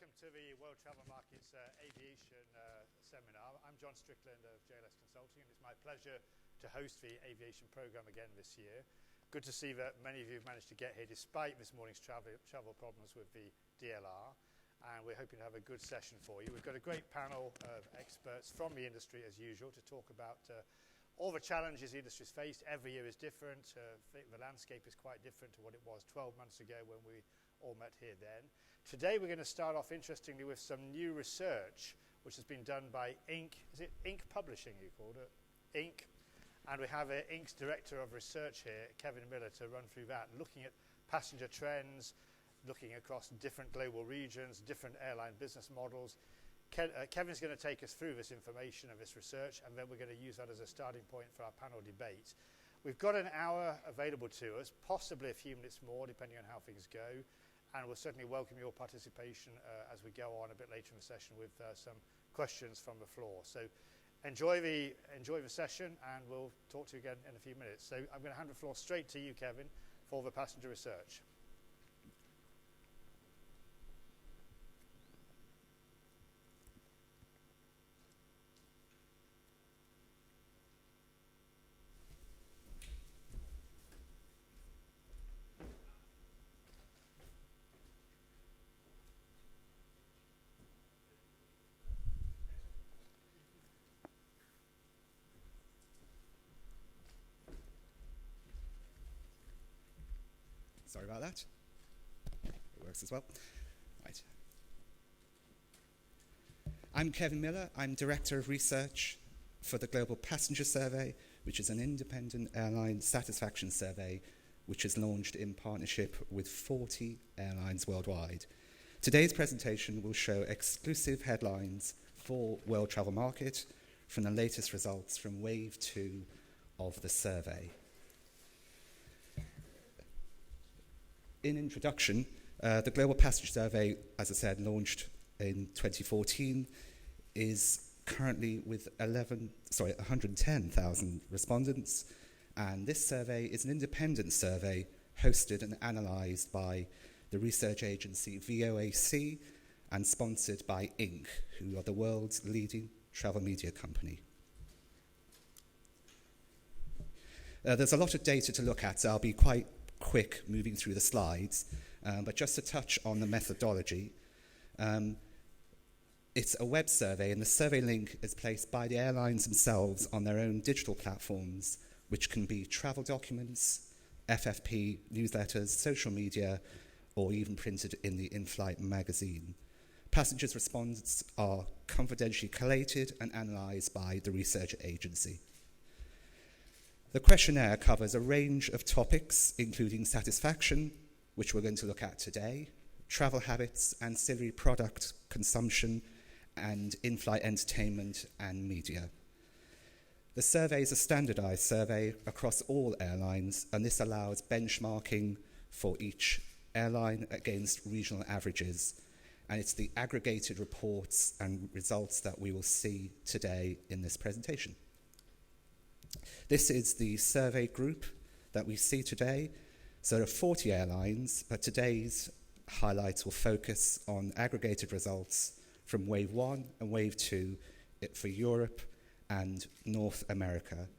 welcome to the World Travel Markets Aviation Seminar. I'm John Strickland of JLS Consulting, and it's my pleasure to host the aviation program again this year. Good to see that many of you have managed to get here despite this morning's travel problems with the DLR, and we're hoping to have a good session for you. We've got a great panel of experts from the industry, as usual, to talk about all the challenges the industry's faced. Every year is different. The landscape is quite different to what it was 12 months ago when we all met here then. Today we're going to start off, interestingly, with some new research which has been done by Inc. Is it Inc. Publishing you called it? Inc. And we have Inc.'s Director of Research here, Kevin Miller, to run through that, looking at passenger trends, looking across different global regions, different airline business models. Kevin's going to take us through this information and this research, and then we're going to use that as a starting point for our panel debate. We've got an hour available to us, possibly a few minutes more, depending on how things go. And we'll certainly welcome your participation as we go on a bit later in the session with some questions from the floor. So enjoy the session, and we'll talk to you again in a few minutes. So I'm going to hand the floor straight to you, Kevin, for the passenger research. Sorry about that. It works as well. Right. I'm Kevin Miller. I'm Director of Research for the Global Passenger Survey, which is an independent airline satisfaction survey which is launched in partnership with 40 airlines worldwide. Today's presentation will show exclusive headlines for World Travel Market from the latest results from Wave 2 of the survey. In introduction, the Global Passenger Survey, as I said, launched in 2014, is currently with 110,000 respondents, and this survey is an independent survey hosted and analysed by the research agency VOAC and sponsored by Inc., who are the world's leading travel media company. There's a lot of data to look at, so I'll be quite quick moving through the slides, but just to touch on the methodology, it's a web survey, and the survey link is placed by the airlines themselves on their own digital platforms, which can be travel documents, FFP, newsletters, social media, or even printed in the in-flight magazine. Passengers' responses are confidentially collated and analysed by the research agency. The questionnaire covers a range of topics, including satisfaction, which we're going to look at today, travel habits, ancillary product consumption, and in-flight entertainment and media. The survey is a standardised survey across all airlines, and this allows benchmarking for each airline against regional averages, and it's the aggregated reports and results that we will see today in this presentation. This is the survey group that we see today. So there are 40 airlines, but today's highlights will focus on aggregated results from Wave 1 and Wave 2 for Europe and North America.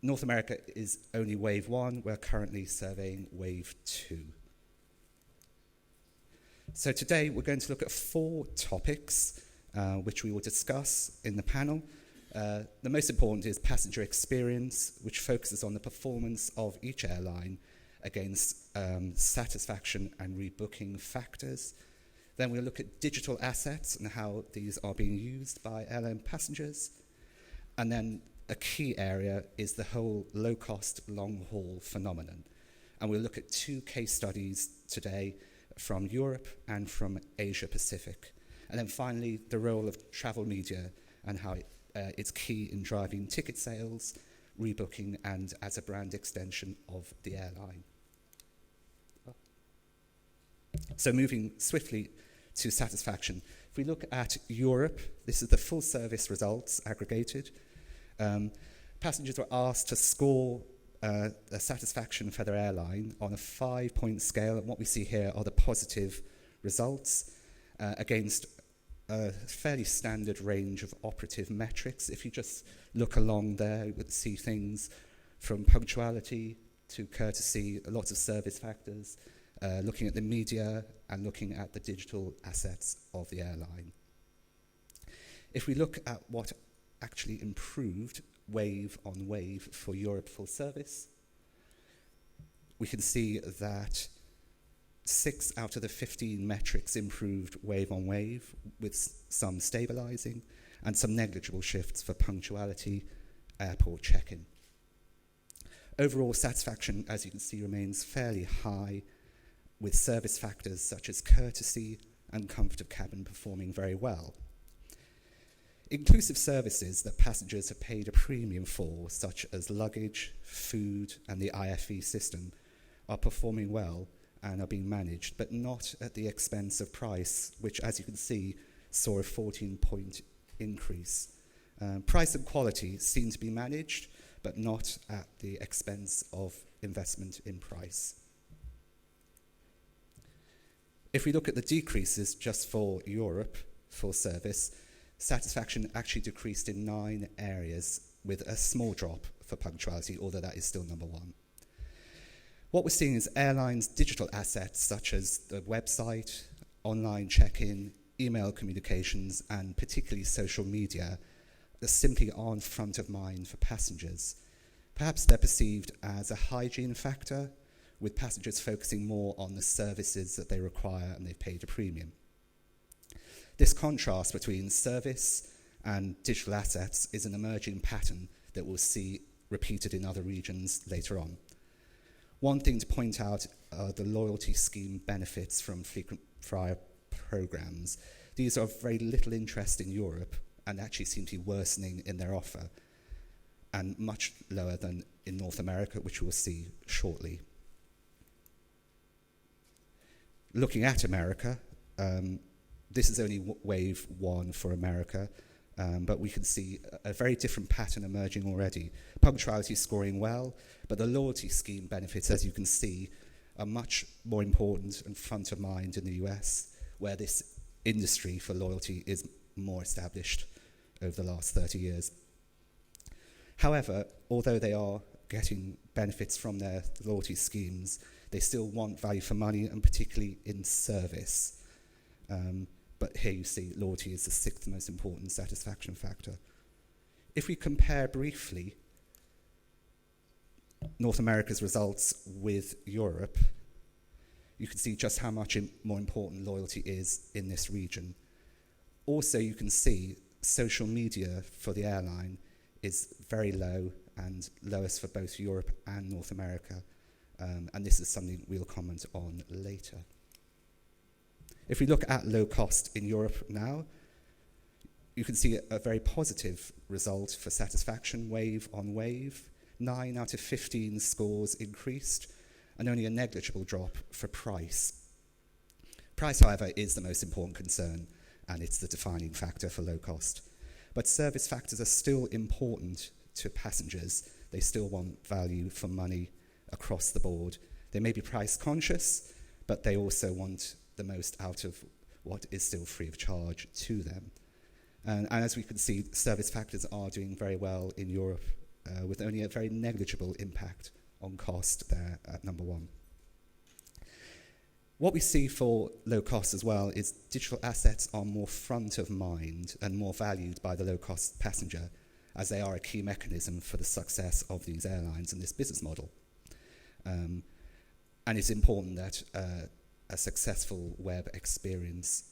North America is only Wave 1. We're currently surveying Wave 2. So today we're going to look at 4 topics which we will discuss in the panel. The most important is passenger experience, which focuses on the performance of each airline against satisfaction and rebooking factors. Then we'll look at digital assets and how these are being used by airline passengers. And then a key area is the whole low-cost, long-haul phenomenon. And we'll look at 2 case studies today from Europe and from Asia Pacific. And then finally, the role of travel media and how it's key in driving ticket sales, rebooking, and as a brand extension of the airline. So moving swiftly to satisfaction. If we look at Europe, this is the full service results aggregated. Passengers were asked to score a satisfaction for their airline on a 5-point scale, and what we see here are the positive results. against a fairly standard range of operative metrics. If you just look along there, you would see things from punctuality to courtesy, lots of service factors, looking at the media and looking at the digital assets of the airline. If we look at what actually improved wave on wave for Europe full service, we can see that 6 out of the 15 metrics improved wave on wave, with some stabilizing and some negligible shifts for punctuality, airport check-in. Overall satisfaction, as you can see, remains fairly high, with service factors such as courtesy and comfort of cabin performing very well. Inclusive services that passengers have paid a premium for, such as luggage, food, and the IFE system, are performing well and are being managed, but not at the expense of price, which, as you can see, saw a 14-point increase. Price and quality seem to be managed, but not at the expense of investment in price. If we look at the decreases just for Europe full service, satisfaction actually decreased in 9 areas, with a small drop for punctuality, although that is still number 1. What we're seeing is airlines' digital assets, such as the website, online check-in, email communications, and particularly social media, that simply aren't front of mind for passengers. Perhaps they're perceived as a hygiene factor, with passengers focusing more on the services that they require and they've paid a premium. This contrast between service and digital assets is an emerging pattern that we'll see repeated in other regions later on. One thing to point out are the loyalty scheme benefits from frequent flyer programs. These are of very little interest in Europe and actually seem to be worsening in their offer, and much lower than in North America, which we'll see shortly. Looking at America, this is only wave 1 for America, but we can see a very different pattern emerging already. Punctuality scoring well, but the loyalty scheme benefits, as you can see, are much more important and front of mind in the US, where this industry for loyalty is more established over the last 30 years. However, although they are getting benefits from their loyalty schemes, they still want value for money, and particularly in service. But here you see loyalty is the 6th most important satisfaction factor. If we compare briefly North America's results with Europe, you can see just how much more important loyalty is in this region. Also, you can see social media for the airline is very low, and lowest for both Europe and North America. And this is something we'll comment on later. If we look at low cost in Europe now, you can see a very positive result for satisfaction, wave on wave. 9 out of 15 scores increased, and only a negligible drop for price. Price, however, is the most important concern, and it's the defining factor for low cost. But service factors are still important to passengers. They still want value for money across the board. They may be price conscious, but they also want the most out of what is still free of charge to them. And as we can see, service factors are doing very well in Europe, with only a very negligible impact on cost there at number 1. What we see for low cost as well is digital assets are more front of mind and more valued by the low cost passenger, as they are a key mechanism for the success of these airlines and this business model. And it's important that a successful web experience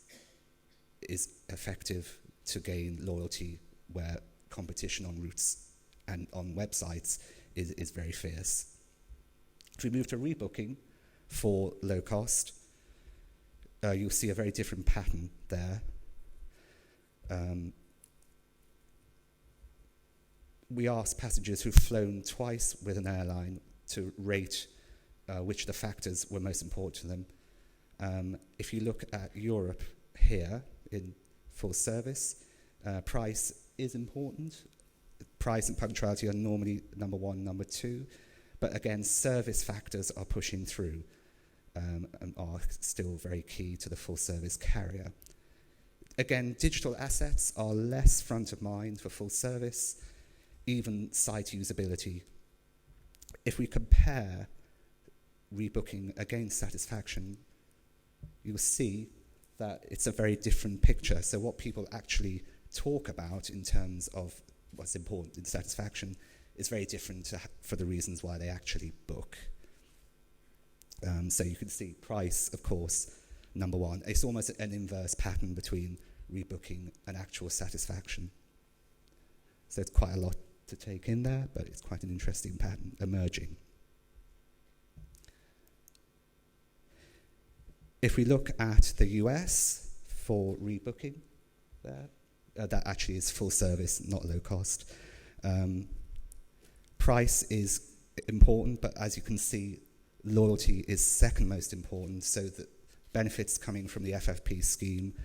is effective to gain loyalty, where competition on routes and on websites is very fierce. If we move to rebooking for low cost, you'll see a very different pattern there. We asked passengers who've flown twice with an airline to rate which of the factors were most important to them. If you look at Europe here in full service, price is important. Price and punctuality are normally number 1, number 2, but again, service factors are pushing through and are still very key to the full service carrier. Again, digital assets are less front of mind for full service, even site usability. If we compare rebooking against satisfaction, you'll see that it's a very different picture. So what people actually talk about in terms of what's important in satisfaction is very different for the reasons why they actually book. So you can see price, of course, number one. It's almost an inverse pattern between rebooking and actual satisfaction. So it's quite a lot to take in there, but it's quite an interesting pattern emerging. If we look at the US for rebooking, that actually is full service, not low cost. Price is important, but as you can see, loyalty is second most important, so the benefits coming from the FFP scheme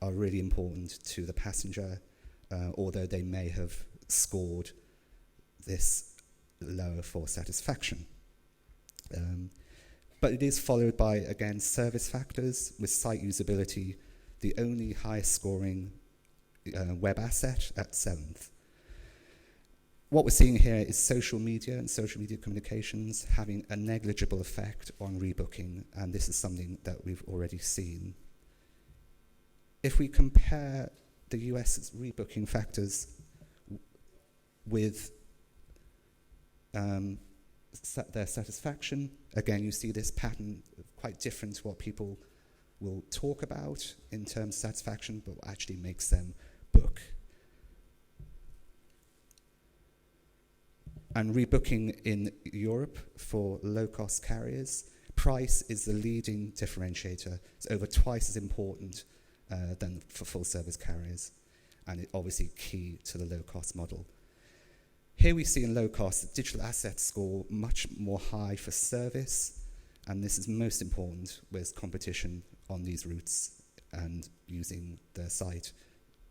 are really important to the passenger, although they may have scored this lower for satisfaction. But it is followed by, again, service factors with site usability, the only highest scoring web asset at 7th. What we're seeing here is social media and social media communications having a negligible effect on rebooking, and this is something that we've already seen. If we compare the US's rebooking factors with their satisfaction, again, you see this pattern quite different to what people will talk about in terms of satisfaction, but what actually makes them book. And rebooking in Europe for low-cost carriers, price is the leading differentiator. It's over twice as important than for full-service carriers, and it's obviously key to the low-cost model. Here we see in low-cost, the digital assets score much more high for service, and this is most important with competition on these routes, and using the site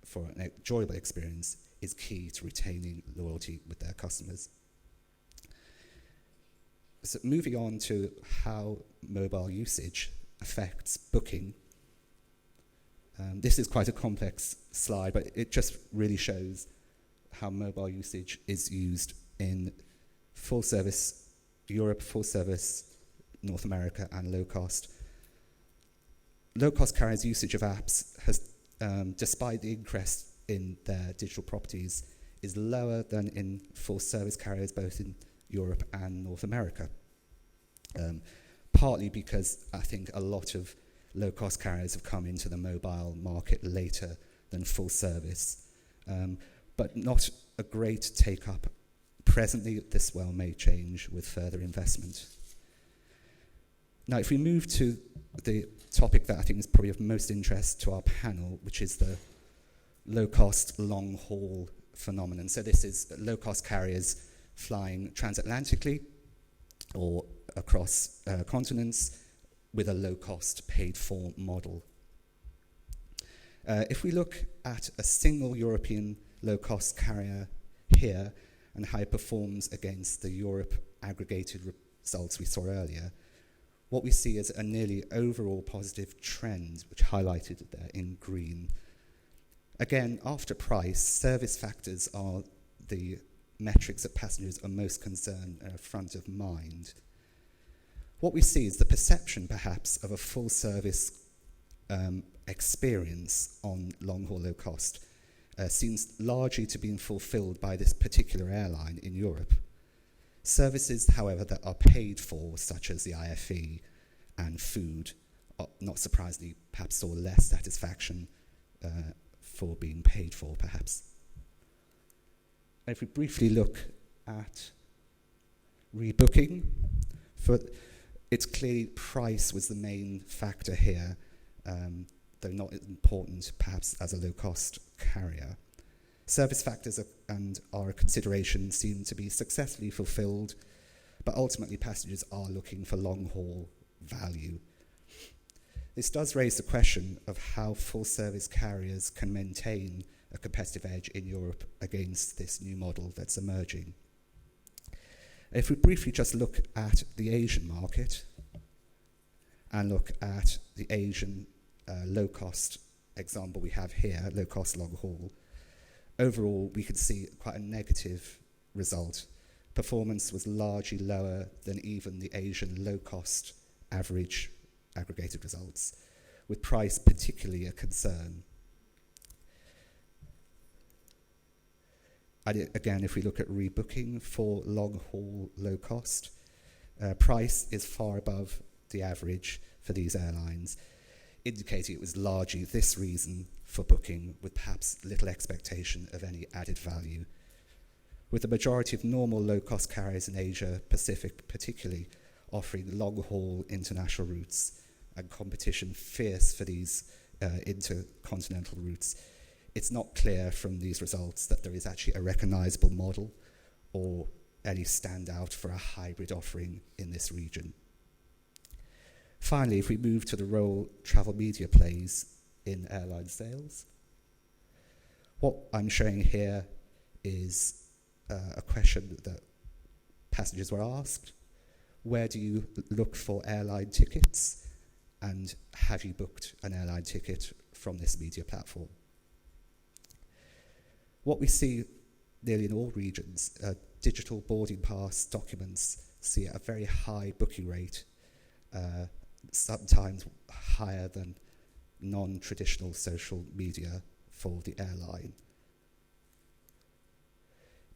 for an enjoyable experience is key to retaining loyalty with their customers. So moving on to how mobile usage affects booking. This is quite a complex slide, but it just really shows how mobile usage is used in full service Europe, full service North America, and low cost. Low cost carriers' usage of apps has, despite the increase in their digital properties, is lower than in full service carriers, both in Europe and North America. Partly because I think a lot of low-cost carriers have come into the mobile market later than full service, but not a great take-up. Presently, this well may change with further investment. Now, if we move to the topic that I think is probably of most interest to our panel, which is the low-cost long-haul phenomenon. So this is low-cost carriers flying transatlantically or across continents with a low-cost paid-for model. If we look at a single European low-cost carrier here and how it performs against the Europe aggregated results we saw earlier, what we see is a nearly overall positive trend, which highlighted there in green. Again, after price, service factors are the metrics that passengers are most concerned and are front of mind. What we see is the perception, perhaps, of a full-service experience on long-haul low-cost seems largely to be fulfilled by this particular airline in Europe. Services, however, that are paid for, such as the IFE and food, are, not surprisingly, perhaps saw less satisfaction for being paid for, perhaps. And if we briefly look at rebooking, it's clearly price was the main factor here, though not important perhaps as a low-cost carrier. Service factors are a consideration seem to be successfully fulfilled, but ultimately passengers are looking for long-haul value. This does raise the question of how full-service carriers can maintain a competitive edge in Europe against this new model that's emerging. If we briefly just look at the Asian market and look at the Asian low-cost example we have here, low-cost long-haul, overall we could see quite a negative result. Performance was largely lower than even the Asian low-cost average aggregated results, with price particularly a concern. And again, if we look at rebooking for long-haul low-cost, price is far above the average for these airlines, indicating it was largely this reason for booking, with perhaps little expectation of any added value. With the majority of normal low-cost carriers in Asia Pacific particularly offering long-haul international routes and competition fierce for these intercontinental routes, it's not clear from these results that there is actually a recognisable model or any standout for a hybrid offering in this region. Finally, if we move to the role travel media plays in airline sales, what I'm showing here is a question that passengers were asked. Where do you look for airline tickets? And have you booked an airline ticket from this media platform? What we see nearly in all regions, digital boarding pass documents see a very high booking rate, sometimes higher than non-traditional social media for the airline.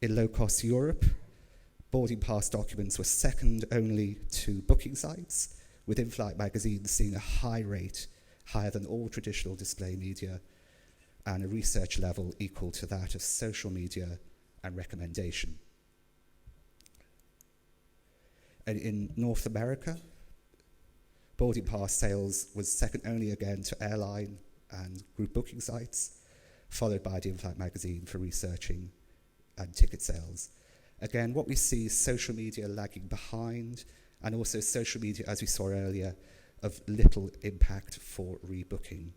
In low-cost Europe, boarding pass documents were second only to booking sites, with in-flight magazines seeing a high rate, higher than all traditional display media, and a research level equal to that of social media and recommendation. And in North America, boarding pass sales was second only again to airline and group booking sites, followed by the in-flight magazine for researching and ticket sales. Again, what we see is social media lagging behind, and also social media, as we saw earlier, of little impact for rebooking.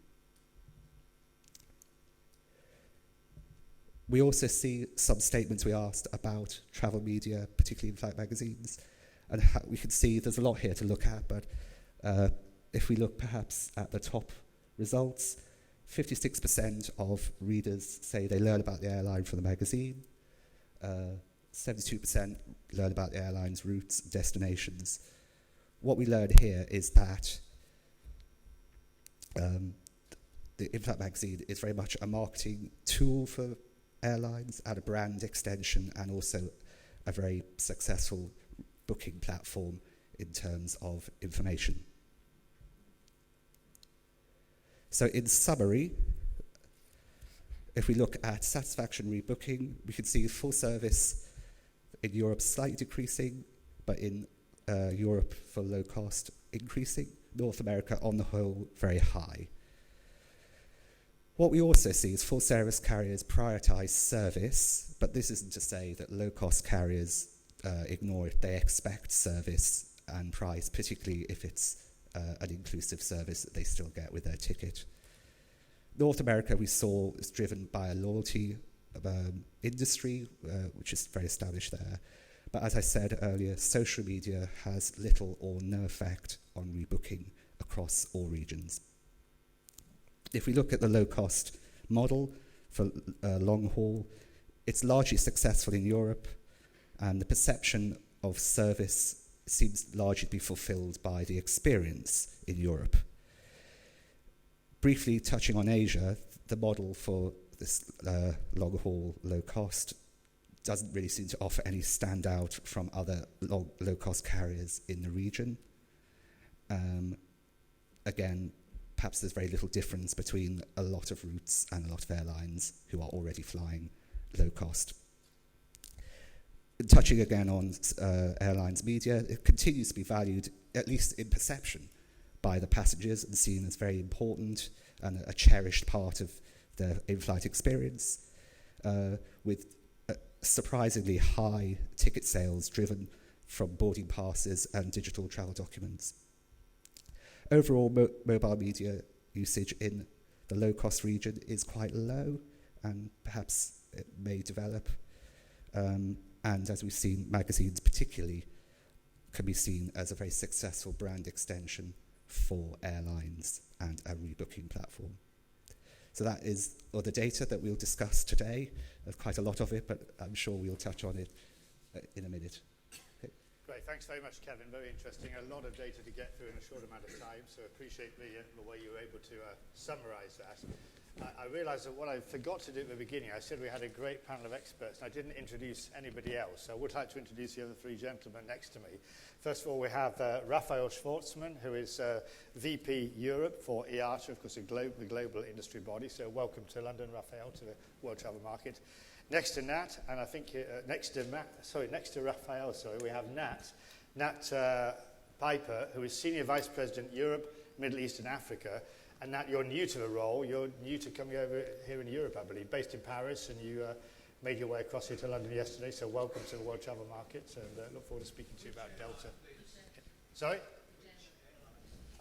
We also see some statements we asked about travel media, particularly in-flight magazines, and we can see there's a lot here to look at, but if we look perhaps at the top results, 56% of readers say they learn about the airline from the magazine, 72% learn about the airline's routes and destinations. What we learned here is that the in-flight magazine is very much a marketing tool for airlines and a brand extension, and also a very successful booking platform in terms of information. So in summary, if we look at satisfaction rebooking, we can see full service in Europe slightly decreasing, but in Europe for low cost increasing. North America on the whole very high. What we also see is full service carriers prioritize service, but this isn't to say that low cost carriers ignore it. They expect service and price, particularly if it's an inclusive service that they still get with their ticket. North America, we saw, is driven by a loyalty industry, which is very established there. But as I said earlier, social media has little or no effect on rebooking across all regions. If we look at the low-cost model for long haul, it's largely successful in Europe, and the perception of service seems largely to be fulfilled by the experience in Europe. Briefly touching on Asia, the model for this long haul low cost doesn't really seem to offer any standout from other low cost carriers in the region. Again, perhaps there's very little difference between a lot of routes and a lot of airlines who are already flying low cost. Touching again on airlines media, it continues to be valued, at least in perception, by the passengers and seen as very important and a cherished part of their in-flight experience, with surprisingly high ticket sales driven from boarding passes and digital travel documents. Overall, mobile media usage in the low-cost region is quite low, and perhaps it may develop. And as we've seen, magazines particularly can be seen as a very successful brand extension for airlines and a rebooking platform. So that is other data that we'll discuss today. There's quite a lot of it, but I'm sure we'll touch on it in a minute. Okay. Great, thanks very much, Kevin. Very interesting. A lot of data to get through in a short amount of time, so appreciate the way you were able to summarize that. I realized that what I forgot to do at the beginning, I said we had a great panel of experts, and I didn't introduce anybody else. So I would like to introduce the other three gentlemen next to me. First of all, we have Raphael Schwartzman, who is VP Europe for IATA, of course, the global industry body. So welcome to London, Raphael, to the World Travel Market. Next to Nat, and I think next to Raphael, we have Nat Piper, who is Senior Vice President Europe, Middle East and Africa. And Nat, you're new to the role. You're new to coming over here in Europe, I believe, based in Paris, and you made your way across here to London yesterday. So welcome to the World Travel Market, and look forward to speaking to you about Delta. Sorry?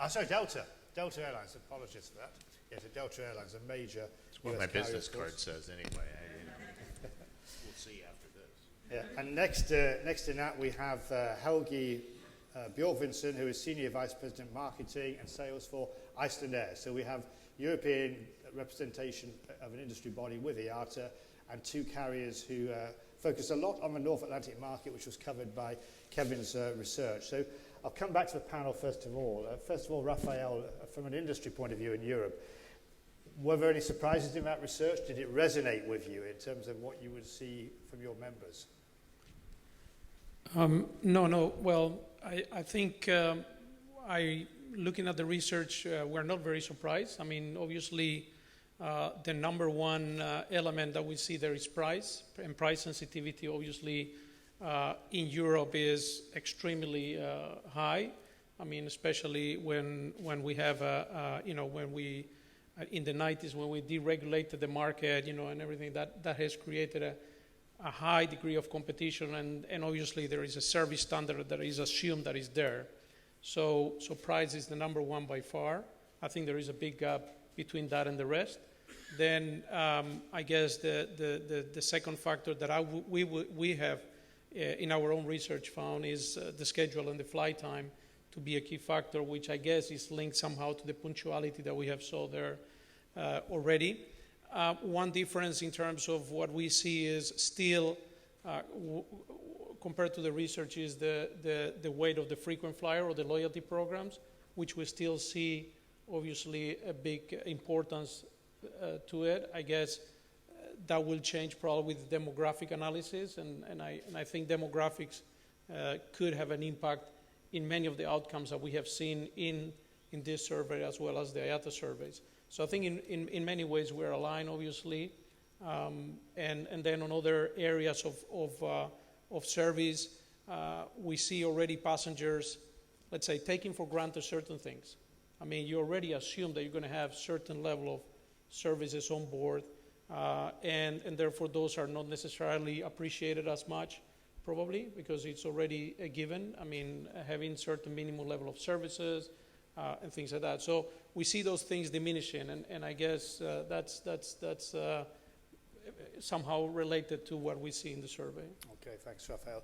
Sorry, Delta. Delta Airlines. Apologies for that. Yes, Delta Airlines, a major. It's what my business card says anyway. We'll see after this. Yeah, and next to Nat, we have Helgi Bjorkvinson, who is Senior Vice President Marketing and Sales for Iceland Air. So we have European representation of an industry body with IATA and two carriers who focus a lot on the North Atlantic market, which was covered by Kevin's research. So I'll come back to the panel first of all. Raphael, from an industry point of view in Europe, were there any surprises in that research? Did it resonate with you in terms of what you would see from your members? No. Well, I think looking at the research, we're not very surprised. I mean, obviously, the number one element that we see there is price, and price sensitivity, obviously, in Europe is extremely high. I mean, especially when we have, when we, in the 90s, when we deregulated the market, and everything, that has created a high degree of competition, and obviously there is a service standard that is assumed that is there. So price is the number one by far. I think there is a big gap between that and the rest. Then I guess the second factor that we have in our own research found is the schedule and the flight time to be a key factor, which I guess is linked somehow to the punctuality that we have saw there already. One difference in terms of what we see is still, compared to the research, is the weight of the frequent flyer or the loyalty programs, which we still see, obviously, a big importance to it. I guess that will change probably with demographic analysis, and I think demographics could have an impact in many of the outcomes that we have seen in this survey as well as the IATA surveys. So I think in many ways we're aligned, obviously, and then on other areas of service, we see already passengers, let's say, taking for granted certain things. I mean, you already assume that you're going to have certain level of services on board, and therefore those are not necessarily appreciated as much, probably, because it's already a given. I mean, having certain minimum level of services, and things like that. So we see those things diminishing, and I guess that's somehow related to what we see in the survey. Okay, thanks, Raphael.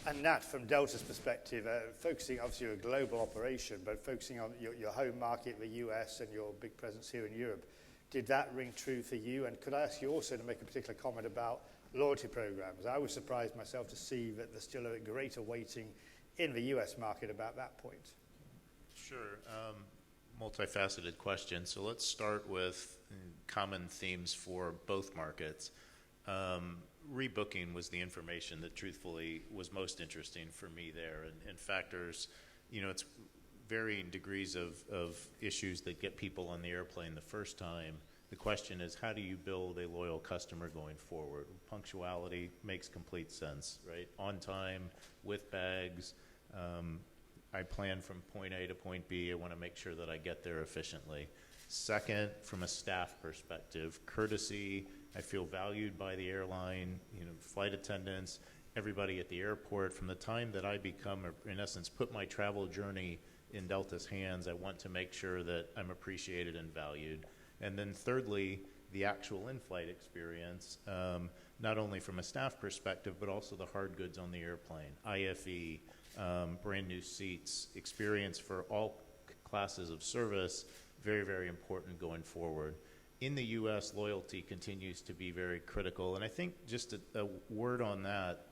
And Nat, from Delta's perspective, focusing, obviously you're a global operation, but focusing on your home market, the US, and your big presence here in Europe, did that ring true for you? And could I ask you also to make a particular comment about loyalty programs? I was surprised myself to see that there's still a greater weighting in the US market about that point. Sure. Multifaceted question. So let's start with common themes for both markets. Rebooking was the information that truthfully was most interesting for me there, and factors, it's varying degrees of issues that get people on the airplane the first time. The question is, how do you build a loyal customer going forward? Punctuality makes complete sense, right? On time, with bags. I plan from point A to point B. I want to make sure that I get there efficiently. Second, from a staff perspective, courtesy. I feel valued by the airline, flight attendants, everybody at the airport. From the time that I become, in essence, put my travel journey in Delta's hands, I want to make sure that I'm appreciated and valued. And then thirdly, the actual in-flight experience, not only from a staff perspective, but also the hard goods on the airplane, IFE, brand new seats, experience for all classes of service, very, very important going forward. in the U.S., loyalty continues to be very critical. And I think just a word on that,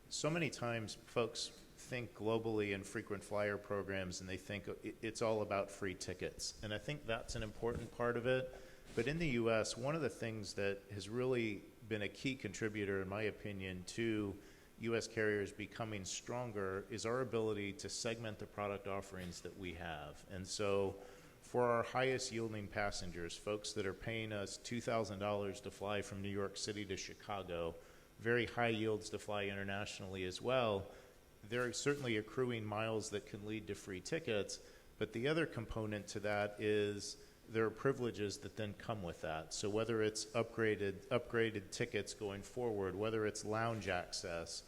so many times folks think globally in frequent flyer programs and they think it's all about free tickets. And I think that's an important part of it. But in the U.S., one of the things that has really been a key contributor, in my opinion, to U.S. carriers becoming stronger is our ability to segment the product offerings that we have. And so for our highest yielding passengers, folks that are paying us $2,000 to fly from New York City to Chicago, very high yields to fly internationally as well, they're certainly accruing miles that can lead to free tickets. But the other component to that is there are privileges that then come with that. So whether it's upgraded tickets going forward, whether it's lounge access,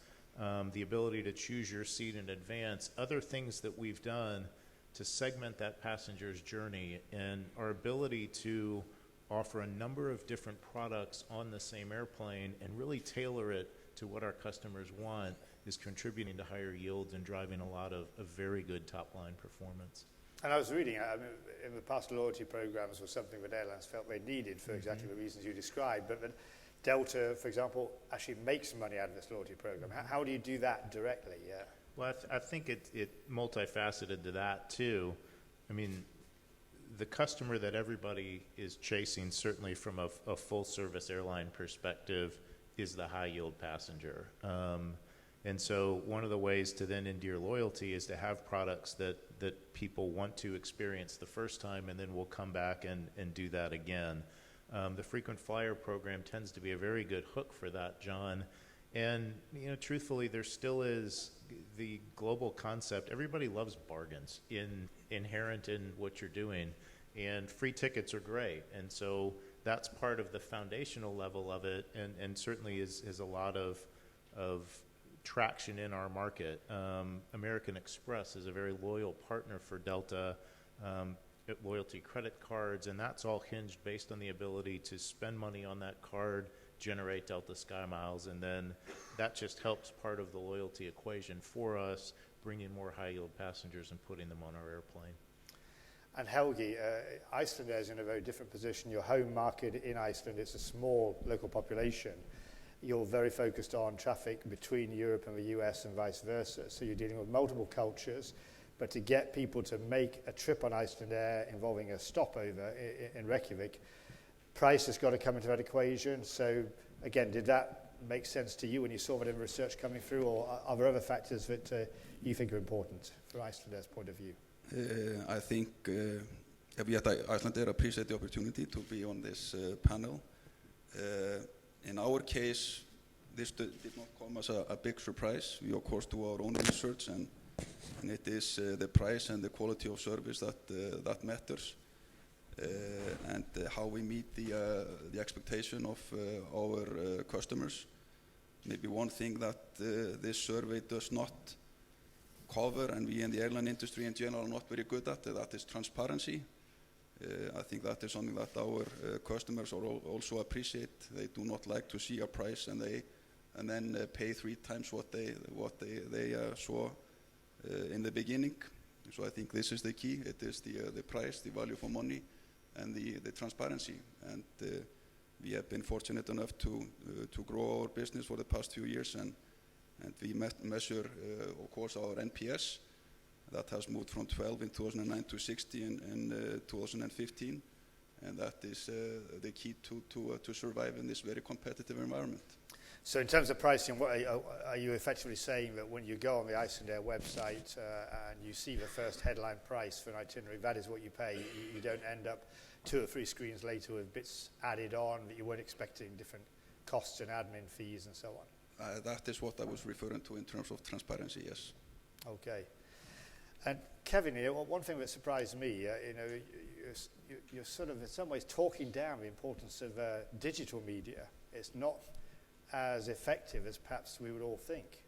the ability to choose your seat in advance, other things that we've done to segment that passenger's journey, and our ability to offer a number of different products on the same airplane and really tailor it to what our customers want is contributing to higher yields and driving a lot of very good top-line performance. And I was reading, I mean, in the past, loyalty programs was something that airlines felt they needed for exactly the reasons you described. But Delta, for example, actually makes money out of this loyalty program. How do you do that directly? Yeah. Well, I think it multifaceted to that, too. I mean, the customer that everybody is chasing, certainly from a full-service airline perspective, is the high-yield passenger. And so one of the ways to then endear loyalty is to have products that people want to experience the first time and then will come back and do that again. The frequent flyer program tends to be a very good hook for that, John. And, you know, truthfully, there still is the global concept. Everybody loves bargains inherent in what you're doing. And free tickets are great. And so that's part of the foundational level of it, and certainly is a lot of traction in our market. American Express is a very loyal partner for Delta, loyalty credit cards, and that's all hinged based on the ability to spend money on that card, generate Delta Sky Miles, and then that just helps part of the loyalty equation for us, bringing more high-yield passengers and putting them on our airplane. And Helgi, Iceland is in a very different position. Your home market in Iceland, it's a small local population. You're very focused on traffic between Europe and the US and vice versa. So you're dealing with multiple cultures. But to get people to make a trip on Iceland Air involving a stopover in Reykjavik, price has got to come into that equation. So again, did that make sense to you when you saw that in research coming through, or are there other factors that you think are important from Iceland Air's point of view? I think Iceland Air appreciate the opportunity to be on this panel. In our case, this did not come as a big surprise. We, of course, do our own research, and it is the price and the quality of service that matters, and how we meet the expectation of our customers. Maybe one thing that this survey does not cover, and we in the airline industry in general are not very good at, that is transparency. I think that is something that our customers also appreciate. They do not like to see a price and then pay 3 times what they saw in the beginning. So I think this is the key. It is the price, the value for money, and the transparency. And we have been fortunate enough to grow our business for the past few years, and we measure, of course, our NPS. That has moved from 12 in 2009 to 60 in 2015, and that is the key to survive in this very competitive environment. So in terms of pricing, what are you effectively saying that when you go on the Iceland Air website and you see the first headline price for an itinerary, that is what you pay? You don't end up 2 or 3 screens later with bits added on that you weren't expecting, different costs and admin fees and so on? That is what I was referring to in terms of transparency, yes. Okay. And Kevin, one thing that surprised me, you're sort of in some ways talking down the importance of digital media. It's not as effective as perhaps we would all think.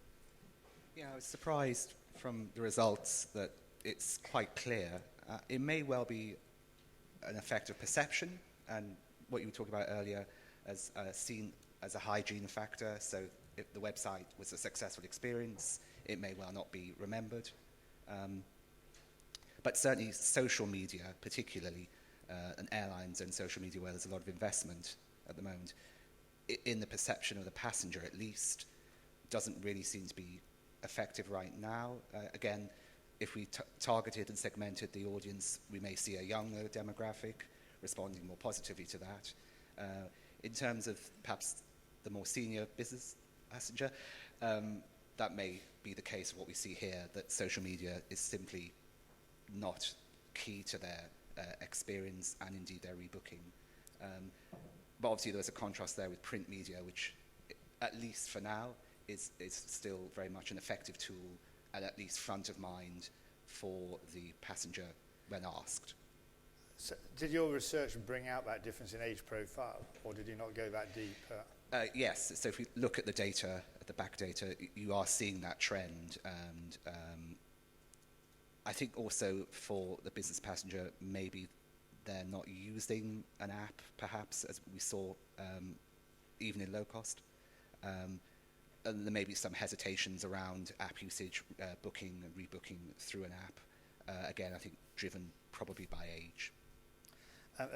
Yeah, I was surprised from the results that it's quite clear. It may well be an effect of perception, and what you were talking about earlier as seen as a hygiene factor. So if the website was a successful experience, it may well not be remembered. But certainly social media particularly and airlines and social media where there's a lot of investment at the moment, in the perception of the passenger at least, doesn't really seem to be effective right now. Again, if we targeted and segmented the audience, we may see a younger demographic responding more positively to that. In terms of perhaps the more senior business passenger, that may be the case of what we see here, that social media is simply not key to their experience and indeed their rebooking. But obviously there's a contrast there with print media, which at least for now is still very much an effective tool and at least front of mind for the passenger when asked. So did your research bring out that difference in age profile, or did you not go that deep? Yes, so if we look at the data, at the back data, you are seeing that trend, and I think also for the business passenger, maybe they're not using an app, perhaps, as we saw even in low cost. And there may be some hesitations around app usage, booking and rebooking through an app. Again, I think driven probably by age.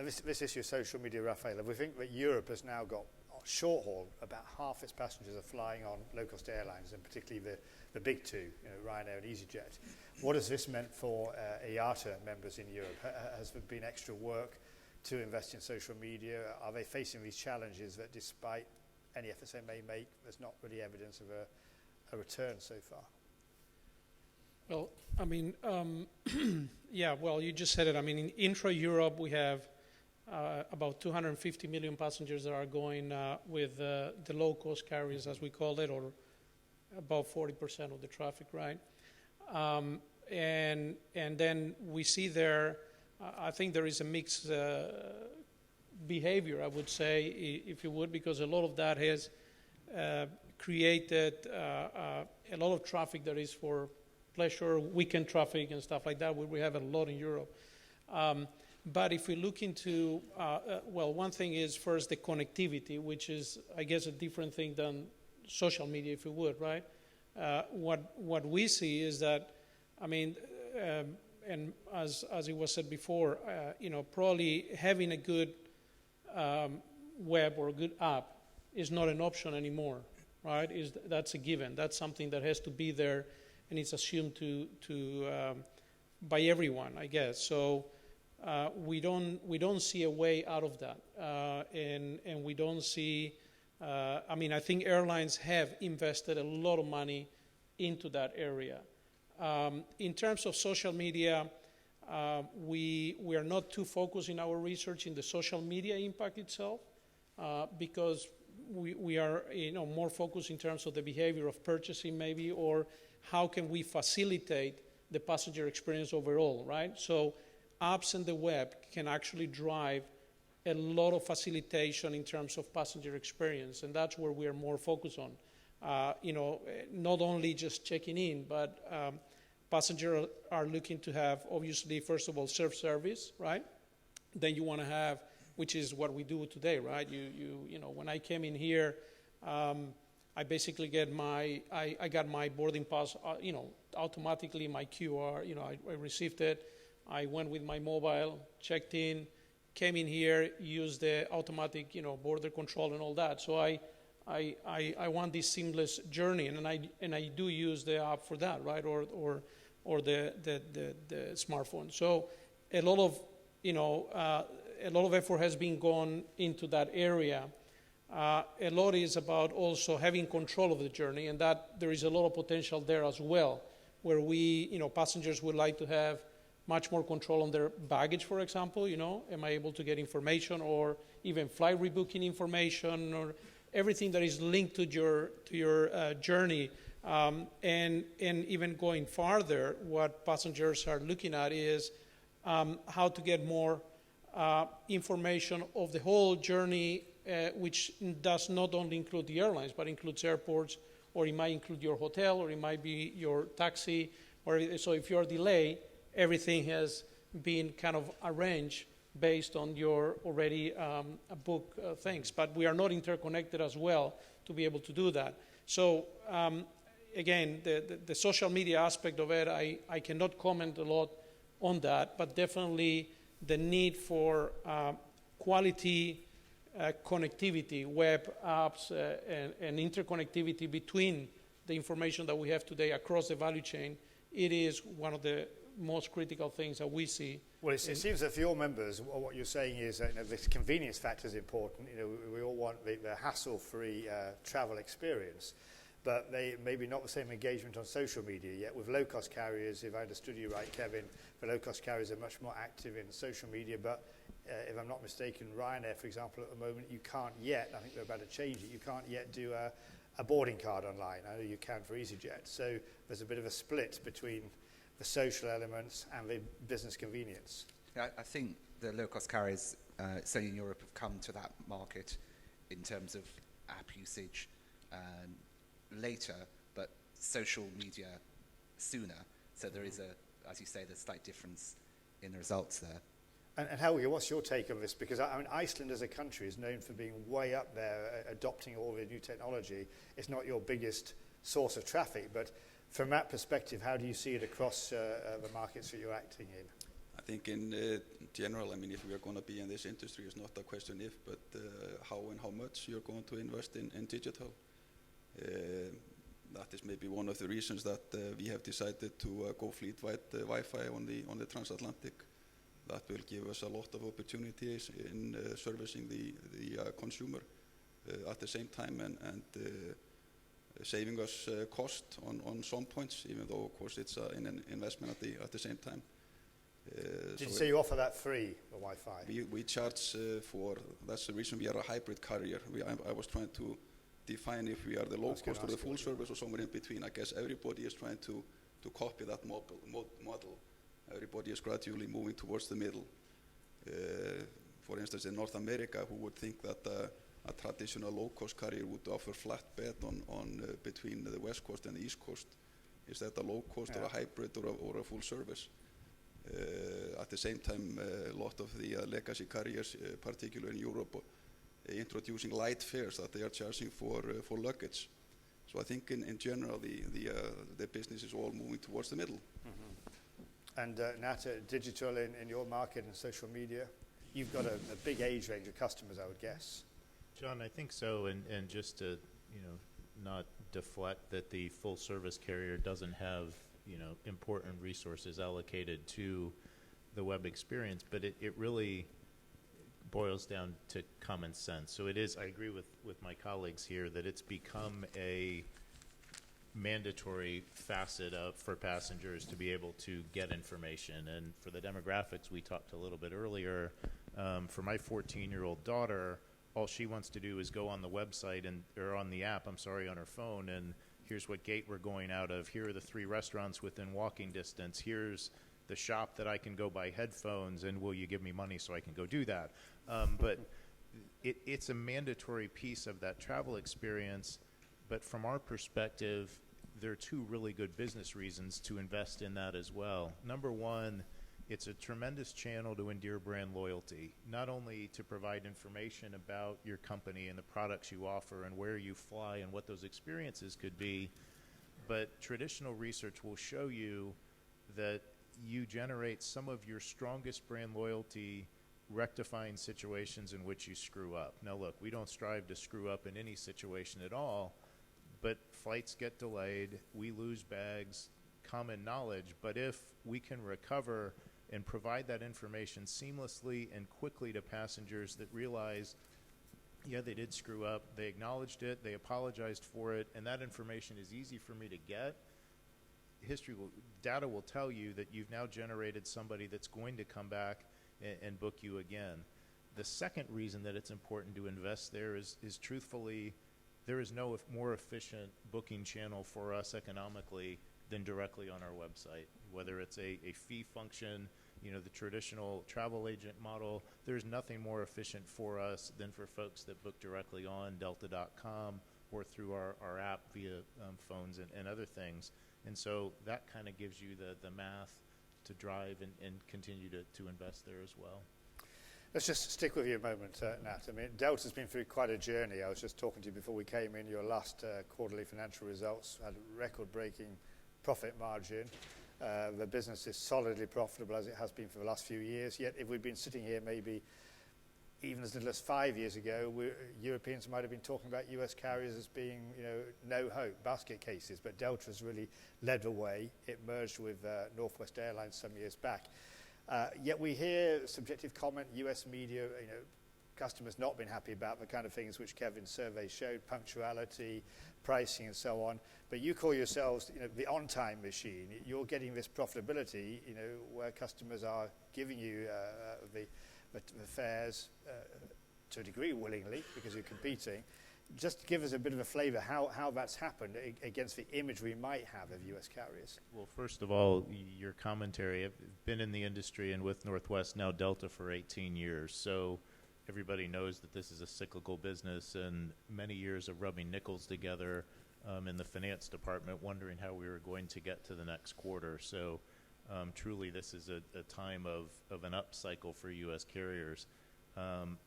This issue of social media, Rafaela, we think that Europe has now got short haul, about half its passengers are flying on low-cost airlines, and particularly the big two, Ryanair and EasyJet. What has this meant for IATA members in Europe? Has there been extra work to invest in social media? Are they facing these challenges that despite any efforts they may make, there's not really evidence of a return so far? Well, I mean, yeah, well, you just said it. I mean, in intra-Europe, we have about 250 million passengers that are going with the low-cost carriers, as we call it, or about 40% of the traffic, right? And then we see there, I think there is a mixed behavior, I would say, if you would, because a lot of that has created a lot of traffic that is for pleasure, weekend traffic and stuff like that, where we have a lot in Europe. But if we look into, well, one thing is first the connectivity, which is, I guess, a different thing than social media, if you would, right? What we see is that, I mean, and as it was said before, probably having a good web or a good app is not an option anymore, right? That's a given. That's something that has to be there, and it's assumed by everyone, I guess. So we don't see a way out of that, and we don't see. I mean, I think airlines have invested a lot of money into that area. In terms of social media, we are not too focused in our research in the social media impact itself, because we are more focused in terms of the behavior of purchasing maybe, or how can we facilitate the passenger experience overall, right? So apps and the web can actually drive a lot of facilitation in terms of passenger experience, and that's where we are more focused on. Not only just checking in, but passengers are looking to have, obviously, first of all, self-service, right? Then you want to have, which is what we do today, right? When I came in here, I basically I got my boarding pass, automatically, my QR, I received it. I went with my mobile, checked in, came in here, used the automatic, border control and all that. So I want this seamless journey, and I do use the app for that, right? Or the smartphone. So a lot of effort has been gone into that area. A lot is about also having control of the journey, and that there is a lot of potential there as well, where passengers would like to have much more control on their baggage, for example. Am I able to get information, or even flight rebooking information, or everything that is linked to your journey, and even going farther, what passengers are looking at is how to get more information of the whole journey, which does not only include the airlines, but includes airports, or it might include your hotel, or it might be your taxi, so if you're delayed, everything has been kind of arranged based on your already book things. But we are not interconnected as well to be able to do that. So again, the social media aspect of it, I cannot comment a lot on that, but definitely the need for quality connectivity, web apps, and interconnectivity between the information that we have today across the value chain, it is one of the most critical things that we see. Well, it seems that for your members, what you're saying is that this convenience factor is important. We all want the hassle-free travel experience, but they maybe not the same engagement on social media yet. With low-cost carriers, if I understood you right, Kevin, the low-cost carriers are much more active in social media, but if I'm not mistaken, Ryanair, for example, at the moment, you can't yet, I think they're about to change it, you can't yet do a boarding card online. I know you can for EasyJet. So there's a bit of a split between the social elements and the business convenience. Yeah, I think the low-cost carriers, certainly in Europe, have come to that market in terms of app usage later, but social media sooner. So there is as you say, there's a slight difference in the results there. And Helge, what's your take on this? Because Iceland as a country is known for being way up there, adopting all the new technology. It's not your biggest source of traffic, but from that perspective, how do you see it across the markets that you're acting in? I think in general, if we are going to be in this industry, it's not a question if, but how and how much you're going to invest in digital. That is maybe one of the reasons that we have decided to go fleet-wide Wi-Fi on the transatlantic. That will give us a lot of opportunities in servicing the consumer at the same time and saving us cost on some points, even though of course it's an investment at the same time. Did you say you offer that free, the Wi-Fi? We charge that's the reason we are a hybrid carrier. I was trying to define if we are the low cost or the full service or somewhere in between. I guess everybody is trying to copy that model. Everybody is gradually moving towards the middle. For instance, in North America, who would think that a traditional low-cost carrier would offer flat bed on between the West Coast and the East Coast? Is that a low-cost or a hybrid or a full service? At the same time, a lot of the legacy carriers, particularly in Europe, introducing light fares that they are charging for luggage. So I think in general, the business is all moving towards the middle. Mm-hmm. And Nat, digital in your market and social media, you've got a big age range of customers, I would guess. John, I think so, and just to not deflect that the full service carrier doesn't have important resources allocated to the web experience, but it really boils down to common sense. So it is, I agree with my colleagues here that it's become a mandatory facet for passengers to be able to get information. And for the demographics we talked a little bit earlier, for my 14-year-old daughter, all she wants to do is go on the website or on the app, on her phone, and here's what gate we're going out of. Here are the 3 restaurants within walking distance. Here's the shop that I can go buy headphones, and will you give me money so I can go do that? But it's a mandatory piece of that travel experience. But from our perspective, there are 2 really good business reasons to invest in that as well. Number one, it's a tremendous channel to endear brand loyalty, not only to provide information about your company and the products you offer and where you fly and what those experiences could be, but traditional research will show you that you generate some of your strongest brand loyalty rectifying situations in which you screw up. Now look, we don't strive to screw up in any situation at all, but flights get delayed, we lose bags, common knowledge, but if we can recover and provide that information seamlessly and quickly to passengers that realize, yeah, they did screw up, they acknowledged it, they apologized for it, and that information is easy for me to get, data will tell you that you've now generated somebody that's going to come back and book you again. The second reason that it's important to invest there is truthfully, there is no more efficient booking channel for us economically than directly on our website. Whether it's a fee function, the traditional travel agent model, there's nothing more efficient for us than for folks that book directly on delta.com or through our app via phones and other things. And so that kind of gives you the math to drive and continue to invest there as well. Let's just stick with you a moment, Nat. Delta's been through quite a journey. I was just talking to you before we came in. Your last quarterly financial results had a record-breaking profit margin. The business is solidly profitable as it has been for the last few years. Yet if we'd been sitting here maybe even as little as 5 years ago, Europeans might have been talking about US carriers as being, no hope, basket cases. But Delta has really led the way. It merged with Northwest Airlines some years back. Yet we hear subjective comment, US media, customers not been happy about the kind of things which Kevin's survey showed, punctuality, pricing and so on. But you call yourselves the on-time machine. You're getting this profitability, where customers are giving you the fares to a degree willingly because you're competing. Just give us a bit of a flavour how that's happened against the image we might have of US carriers. Well, first of all, your commentary, I've been in the industry and with Northwest, now Delta, for 18 years. So everybody knows that this is a cyclical business, and many years of rubbing nickels together in the finance department, wondering how we were going to get to the next quarter. So truly, this is a time of an up cycle for U.S. carriers.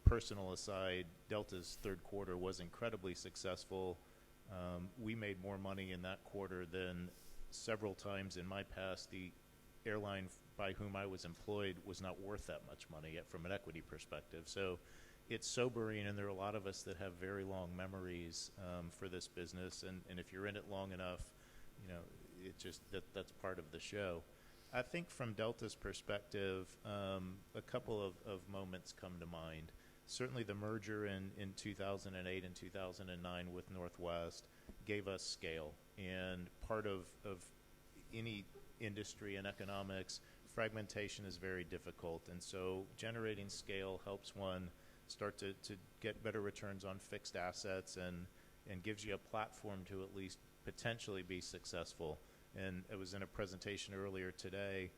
Personal aside, Delta's third quarter was incredibly successful. We made more money in that quarter than several times in my past. The airline by whom I was employed was not worth that much money from an equity perspective. So it's sobering, and there are a lot of us that have very long memories for this business. And if you're in it long enough, it just that's part of the show. I think from Delta's perspective, a couple of moments come to mind. Certainly the merger in 2008 and 2009 with Northwest gave us scale. And part of any industry and economics, fragmentation is very difficult. And so generating scale helps one start to get better returns on fixed assets and gives you a platform to at least potentially be successful. And I was in a presentation earlier today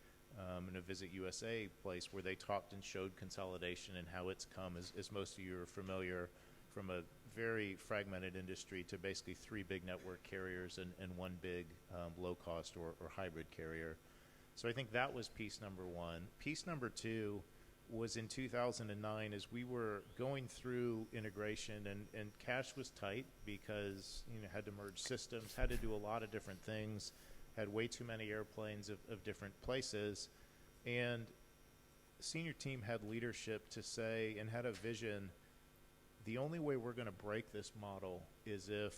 in a Visit USA place where they talked and showed consolidation and how it's come, as most of you are familiar, from a very fragmented industry to basically three big network carriers and one big low-cost or hybrid carrier. So I think that was piece number one. Piece number two was in 2009 as we were going through integration and cash was tight because had to merge systems, had to do a lot of different things, had way too many airplanes of different places, and the senior team had leadership to say and had a vision, the only way we're going to break this model is if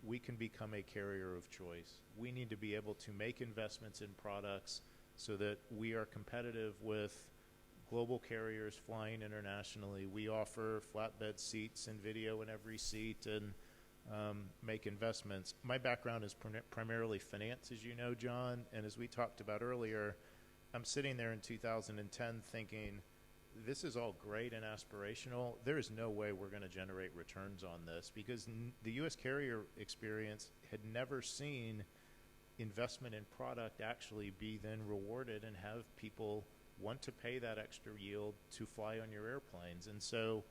we can become a carrier of choice. We need to be able to make investments in products so that we are competitive with global carriers flying internationally. We offer flatbed seats and video in every seat and make investments. My background is primarily finance, as you know, John, and as we talked about earlier, I'm sitting there in 2010 thinking, this is all great and aspirational. There is no way we're going to generate returns on this because the U.S. carrier experience had never seen investment in product actually be then rewarded and have people want to pay that extra yield to fly on your airplanes. And so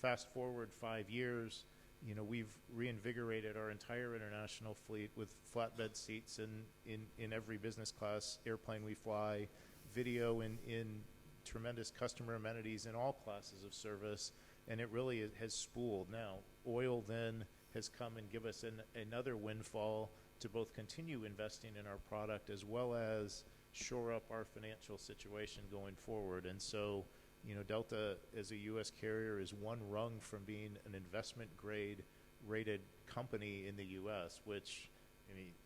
fast forward 5 years, we've reinvigorated our entire international fleet with flatbed seats in every business class airplane we fly, video in tremendous customer amenities in all classes of service, and it really has spooled. Now, oil then has come and give us another windfall to both continue investing in our product as well as shore up our financial situation going forward. And so, Delta as a U.S. carrier is one rung from being an investment grade rated company in the U.S., which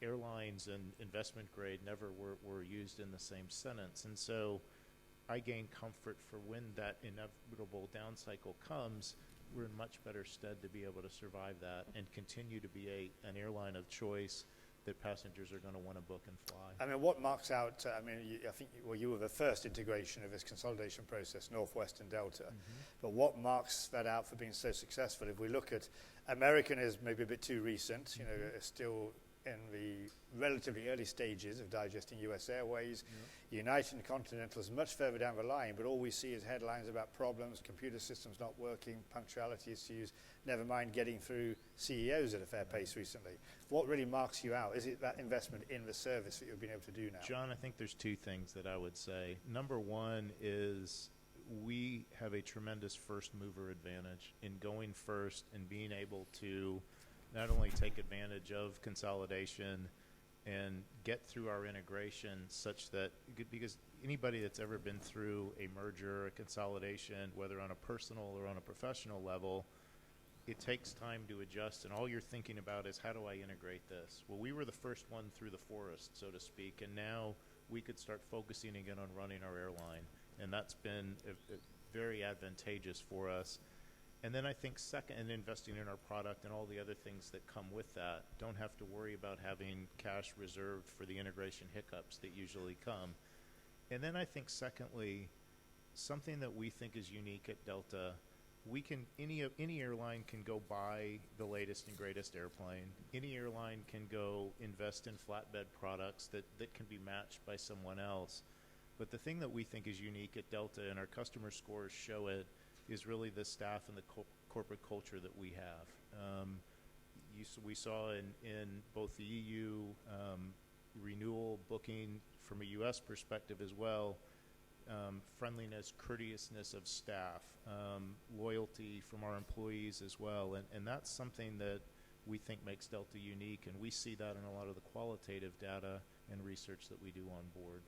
airlines and investment grade never were used in the same sentence. And so I gain comfort for when that inevitable down cycle comes, we're in much better stead to be able to survive that and continue to be an airline of choice that passengers are going to want to book and fly. What marks out, I think you were the first integration of this consolidation process, Northwest and Delta. Mm-hmm. But what marks that out for being so successful? If we look at American is maybe a bit too recent, mm-hmm. Still in the relatively early stages of digesting US Airways. Mm-hmm. United and Continental is much further down the line, but all we see is headlines about problems, computer systems not working, punctuality issues, never mind getting through CEOs at a fair pace recently. What really marks you out? Is it that investment in the service that you've been able to do now? John, I think there's two things that I would say. Number one is we have a tremendous first mover advantage in going first and being able to not only take advantage of consolidation and get through our integration such that, because anybody that's ever been through a merger, a consolidation, whether on a personal or on a professional level, it takes time to adjust, and all you're thinking about is, how do I integrate this? Well, we were the first one through the forest, so to speak, and now we could start focusing again on running our airline, and that's been very advantageous for us. And then I think second, and investing in our product and all the other things that come with that. Don't have to worry about having cash reserved for the integration hiccups that usually come. And then I think secondly, something that we think is unique at Delta, any airline can go buy the latest and greatest airplane. Any airline can go invest in flatbed products that can be matched by someone else. But the thing that we think is unique at Delta, and our customer scores show it, is really the staff and the corporate culture that we have. We saw in both the EU renewal booking from a U.S. perspective as well, friendliness, courteousness of staff, loyalty from our employees as well. And that's something that we think makes Delta unique, and we see that in a lot of the qualitative data and research that we do on board.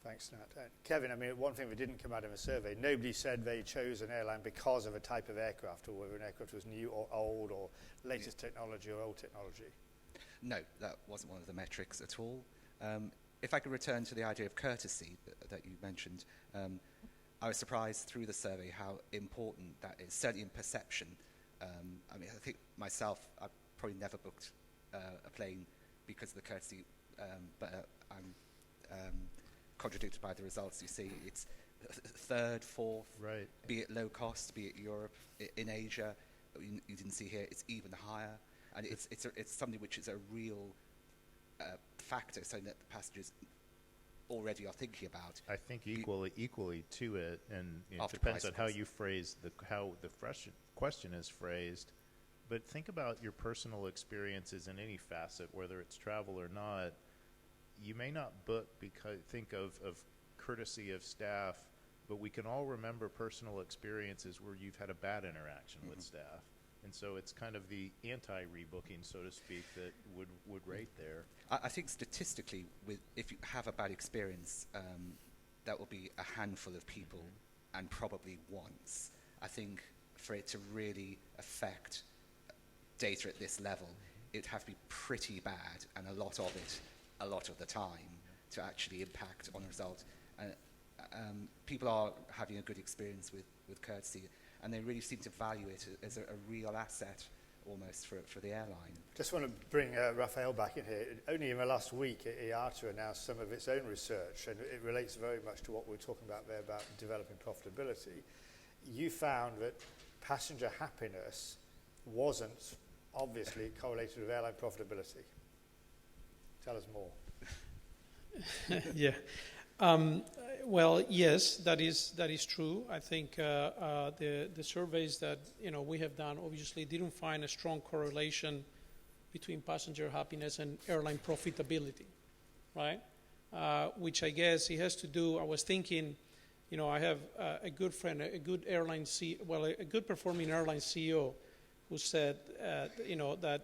Thanks, Nat. Kevin, I mean, one thing that didn't come out of a survey, nobody said they chose an airline because of a type of aircraft, or whether an aircraft was new or old, or latest technology or old technology. No, that wasn't one of the metrics at all. If I could return to the idea of courtesy that you mentioned, I was surprised through the survey how important that is, certainly in perception. I mean, I think myself, I've probably never booked a plane because of the courtesy, but I'm contradicted by the results you see. It's third, fourth, right. Be it low cost, be it Europe, in Asia, you didn't see here, it's even higher. And it's something which is a real factor, something that the passengers already are thinking about. I think equally to it, and it depends on how you phrase how the question is phrased. But think about your personal experiences in any facet, whether it's travel or not. You may not book because think of courtesy of staff, but we can all remember personal experiences where you've had a bad interaction with staff. And so it's kind of the anti-rebooking, so to speak, that would rate there. I think statistically, if you have a bad experience, that will be a handful of people, and probably once. I think for it to really affect data at this level, it'd have to be pretty bad, and a lot of it, a lot of the time, to actually impact on results. People are having a good experience with courtesy, and they really seem to value it as a real asset almost for the airline. Just want to bring Raphael back in here. Only in the last week, IATA announced some of its own research, and it relates very much to what we're talking about there about developing profitability. You found that passenger happiness wasn't obviously correlated with airline profitability. Tell us more. Yeah. Well, yes, that is true. I think the surveys that we have done obviously didn't find a strong correlation between passenger happiness and airline profitability, right? Which I guess it has to do. I was thinking, I have a good friend, a good airline a good performing airline CEO, who said, that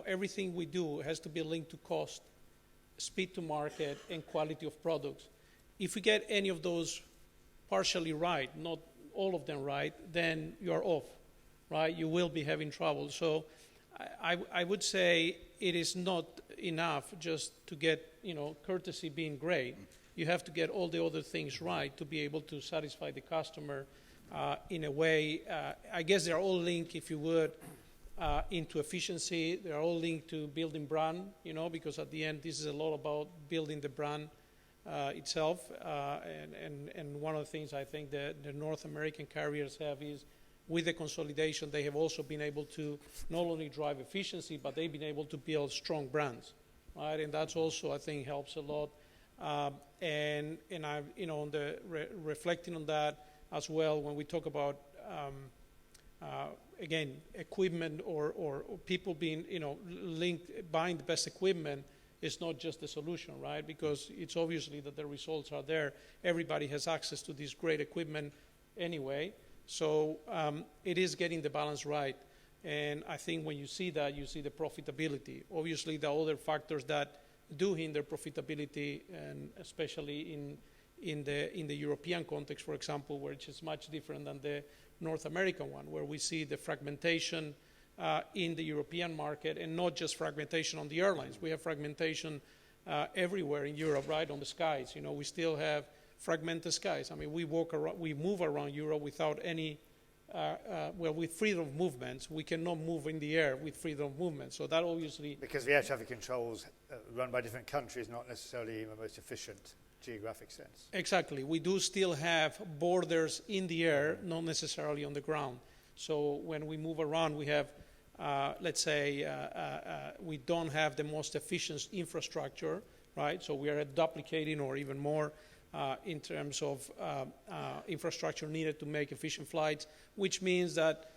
everything we do has to be linked to cost, speed to market, and quality of products. If we get any of those partially right, not all of them right, then you are off, right? You will be having trouble. So I would say it is not enough just to get, courtesy being great. You have to get all the other things right to be able to satisfy the customer in a way. I guess they're all linked, if you would, into efficiency. They're all linked to building brand, because at the end, this is a lot about building the brand itself, and one of the things I think that the North American carriers have is, with the consolidation, they have also been able to not only drive efficiency, but they've been able to build strong brands, right? And that's also, I think, helps a lot. And I, on the reflecting on that as well, when we talk about again, equipment or people being, linked, buying the best equipment, is not just the solution, right? Because it's obviously that the results are there. Everybody has access to this great equipment anyway. So it is getting the balance right. And I think when you see that, you see the profitability. Obviously, the other factors that do hinder profitability, and especially in the European context, for example, which is much different than the North American one, where we see the fragmentation in the European market, and not just fragmentation on the airlines. We have fragmentation everywhere in Europe, right, on the skies. We still have fragmented skies. I mean, we move around Europe without any, with freedom of movements. We cannot move in the air with freedom of movement. So that obviously... Because the air traffic controls run by different countries, not necessarily in the most efficient geographic sense. Exactly. We do still have borders in the air, not necessarily on the ground. So when we move around, we have, let's say, we don't have the most efficient infrastructure, right? So we are duplicating or even more in terms of infrastructure needed to make efficient flights, which means that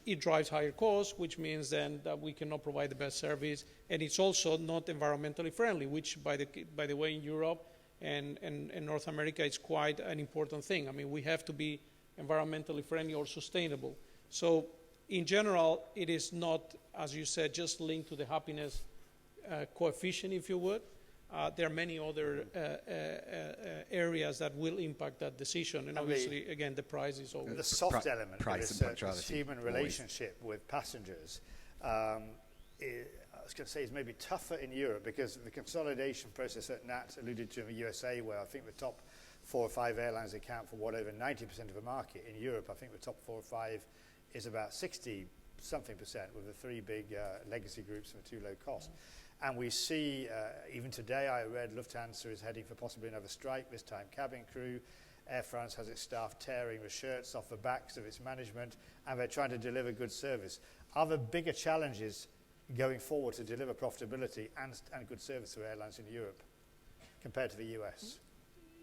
it drives higher costs, which means then that we cannot provide the best service, and it's also not environmentally friendly, which, by the way, in Europe and North America, it's quite an important thing. I mean, we have to be environmentally friendly or sustainable. So, in general, it is not, as you said, just linked to the happiness coefficient, if you would. There are many other areas that will impact that decision, and obviously, again, the price is always... The soft element price of and this punctuality, human relationship with passengers, I was going to say, is maybe tougher in Europe, because the consolidation process that Nat alluded to in the USA, where I think the top 4 or 5 airlines account for over 90% of the market. In Europe, I think the top 4 or 5 is about 60-something%, with the 3 big legacy groups and the 2 low cost. And we see, even today, I read Lufthansa is heading for possibly another strike, this time cabin crew. Air France has its staff tearing the shirts off the backs of its management, and they're trying to deliver good service. Are there bigger challenges going forward to deliver profitability and good service to airlines in Europe compared to the US?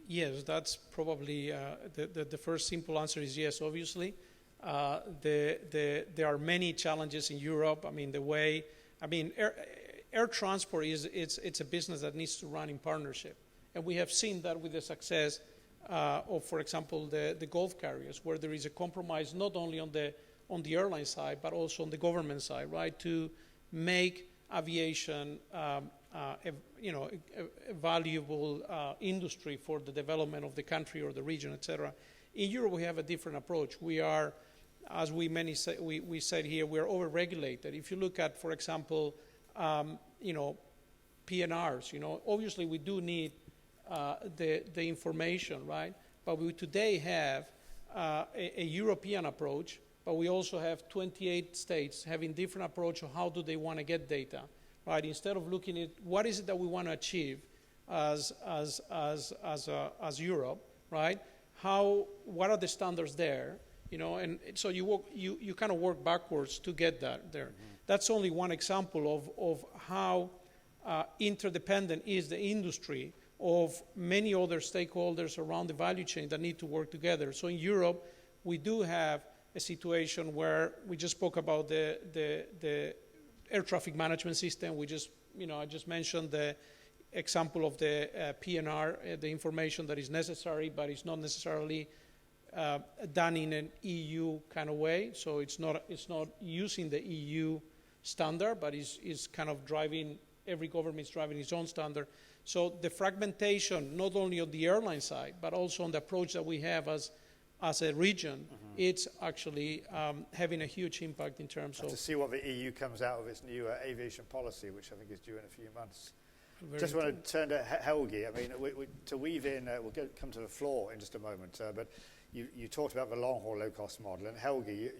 Yes, that's probably the first simple answer is yes, obviously. There are many challenges in Europe. I mean, air transport it's a business that needs to run in partnership. And we have seen that with the success of, for example, the Gulf carriers, where there is a compromise not only on the airline side, but also on the government side, right, to make aviation a valuable industry for the development of the country or the region, etc. In Europe, we have a different approach. We are, as we said here, we are over-regulated. If you look at, for example, PNRs, obviously we do need the information, right? But we today have a European approach, but we also have 28 states having different approach of how do they want to get data, right? Instead of looking at what is it that we want to achieve as Europe, right? What are the standards there, and so you kind of work backwards to get that there. Mm-hmm. That's only one example of how interdependent is the industry of many other stakeholders around the value chain that need to work together. So in Europe, we do have a situation where we just spoke about the air traffic management system. I just mentioned the example of the PNR, the information that is necessary, but it's not necessarily done in an EU kind of way. So it's not using the EU standard, but is kind of every government is driving its own standard. So the fragmentation, not only on the airline side, but also on the approach that we have as a region, it's actually having a huge impact in terms of... To see what the EU comes out of its new aviation policy, which I think is due in a few months. Very want to turn to Helgi. I mean, to weave in, we'll come to the floor in just a moment, but you talked about the long-haul low-cost model, and Helgi,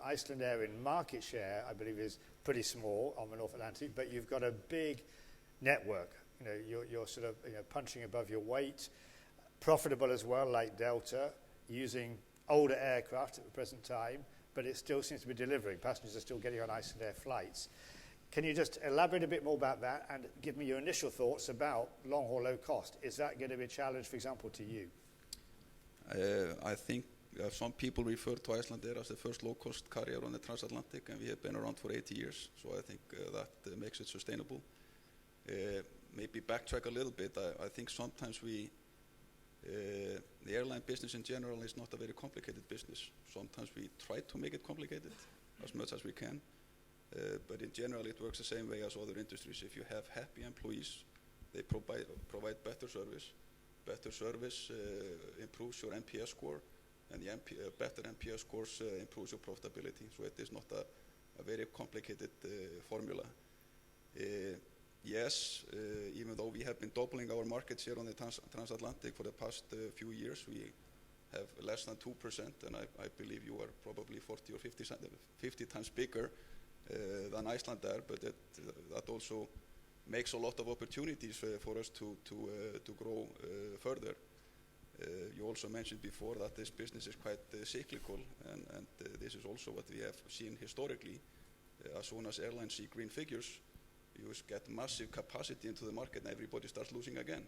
Iceland Air in market share, I believe, is pretty small on the North Atlantic, but you've got a big network. You're sort of punching above your weight, profitable as well, like Delta, using older aircraft at the present time, but it still seems to be delivering. Passengers are still getting on Iceland Air flights. Can you just elaborate a bit more about that and give me your initial thoughts about long-haul low cost? Is that going to be a challenge, for example, to you? I think some people refer to Iceland Air as the first low-cost carrier on the transatlantic, and we have been around for 80 years, so I think that makes it sustainable. Maybe backtrack a little bit. I think sometimes the airline business in general is not a very complicated business. Sometimes we try to make it complicated as much as we can, but in general it works the same way as other industries. If you have happy employees, They provide better service. Better service improves your NPS score, and the better NPS scores improves your profitability. So it is not a very complicated formula. Yes, even though we have been doubling our market share on the transatlantic for the past few years, we have less than 2%, and I believe you are probably 40 or 50 times bigger than Iceland there, but that also makes a lot of opportunities for us to grow further. You also mentioned before that this business is quite cyclical, and this is also what we have seen historically. As soon as airlines see green figures, you get massive capacity into the market and everybody starts losing again.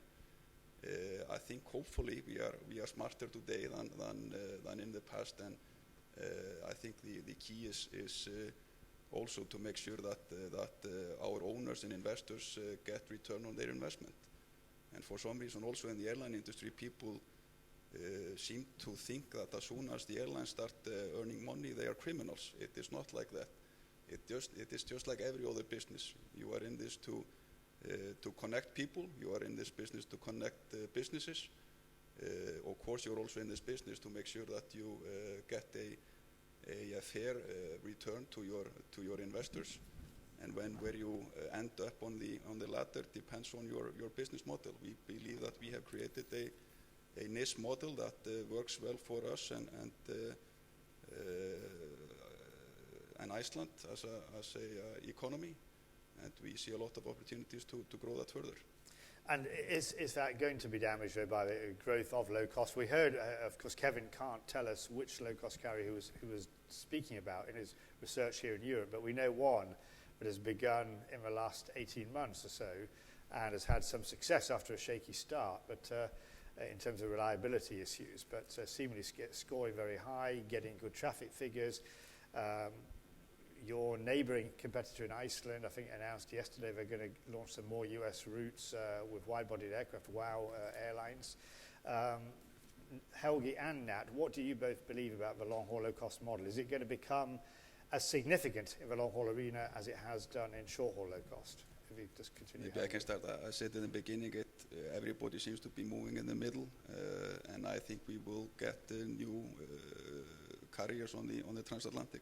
I think hopefully we are smarter today than in the past, and I think the key is also to make sure that our owners and investors get return on their investment. And for some reason also in the airline industry, people seem to think that as soon as the airlines start earning money, they are criminals. It is not like that. It is just like every other business. You are in this to connect people. You are in this business to connect businesses. Of course, you're also in this business to make sure that you get a fair return to your investors. And where you end up on the latter depends on your business model. We believe that we have created a niche model that works well for us and Iceland as a economy, and we see a lot of opportunities to grow that further. And is that going to be damaged by the growth of low cost? We heard, of course, Kevin can't tell us which low cost carrier he was speaking about in his research here in Europe, but we know one that has begun in the last 18 months or so and has had some success after a shaky start, but in terms of reliability issues, but seemingly scoring very high, getting good traffic figures. Your neighbouring competitor in Iceland, I think, announced yesterday they're going to launch some more US routes with wide-bodied aircraft, Airlines. Helgi and Nat, what do you both believe about the long-haul low-cost model? Is it going to become as significant in the long-haul arena as it has done in short-haul low-cost? If you just continue. Maybe I can start. I said in the beginning, everybody seems to be moving in the middle, and I think we will get new carriers on the transatlantic.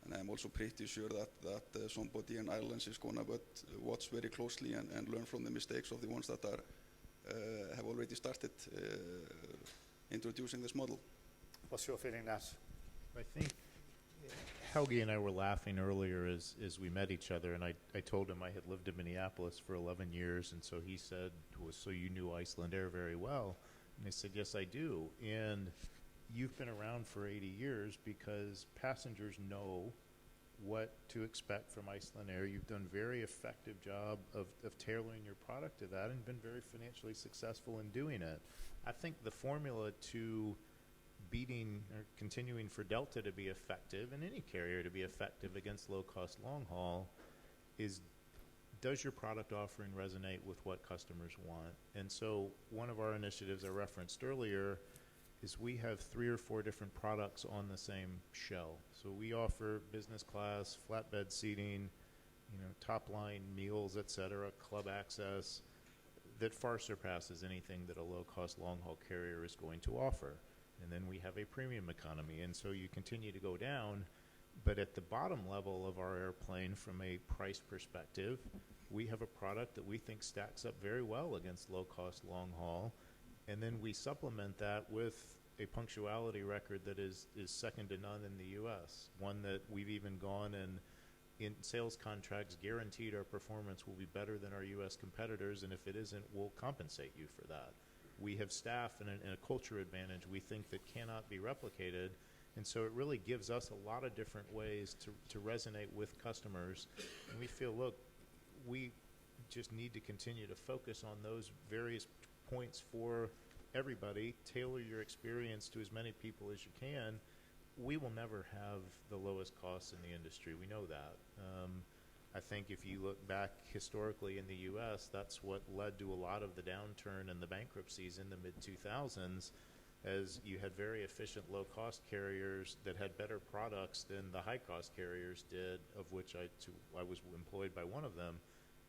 And I'm also pretty sure that somebody in Ireland is going to watch very closely and learn from the mistakes of the ones that have already started introducing this model. What's your feeling, Nat? I think Helgi and I were laughing earlier as we met each other, and I told him I had lived in Minneapolis for 11 years, and so he said, well, so you knew Iceland Air very well. And I said, yes, I do. And you've been around for 80 years because passengers know what to expect from Iceland Air. You've done a very effective job of tailoring your product to that and been very financially successful in doing it. I think the formula to beating or continuing for Delta to be effective and any carrier to be effective against low-cost long-haul is, does your product offering resonate with what customers want? And so one of our initiatives I referenced earlier is we have 3 or 4 different products on the same shell. So we offer business class, flatbed seating, top line meals, etc., club access that far surpasses anything that a low-cost long-haul carrier is going to offer. And then we have a premium economy, and so you continue to go down. But at the bottom level of our airplane, from a price perspective, we have a product that we think stacks up very well against low-cost long-haul. And then we supplement that with a punctuality record that is second to none in the U.S., one that we've even gone and in sales contracts guaranteed our performance will be better than our U.S. competitors, and if it isn't, we'll compensate you for that. We have staff and a culture advantage we think that cannot be replicated, and so it really gives us a lot of different ways to resonate with customers. And we feel, look, we just need to continue to focus on those various points for everybody, tailor your experience to as many people as you can. We will never have the lowest costs in the industry. We know that. I think if you look back historically in the U.S., that's what led to a lot of the downturn and the bankruptcies in the mid-2000s, as you had very efficient low-cost carriers that had better products than the high-cost carriers did, of which I was employed by one of them.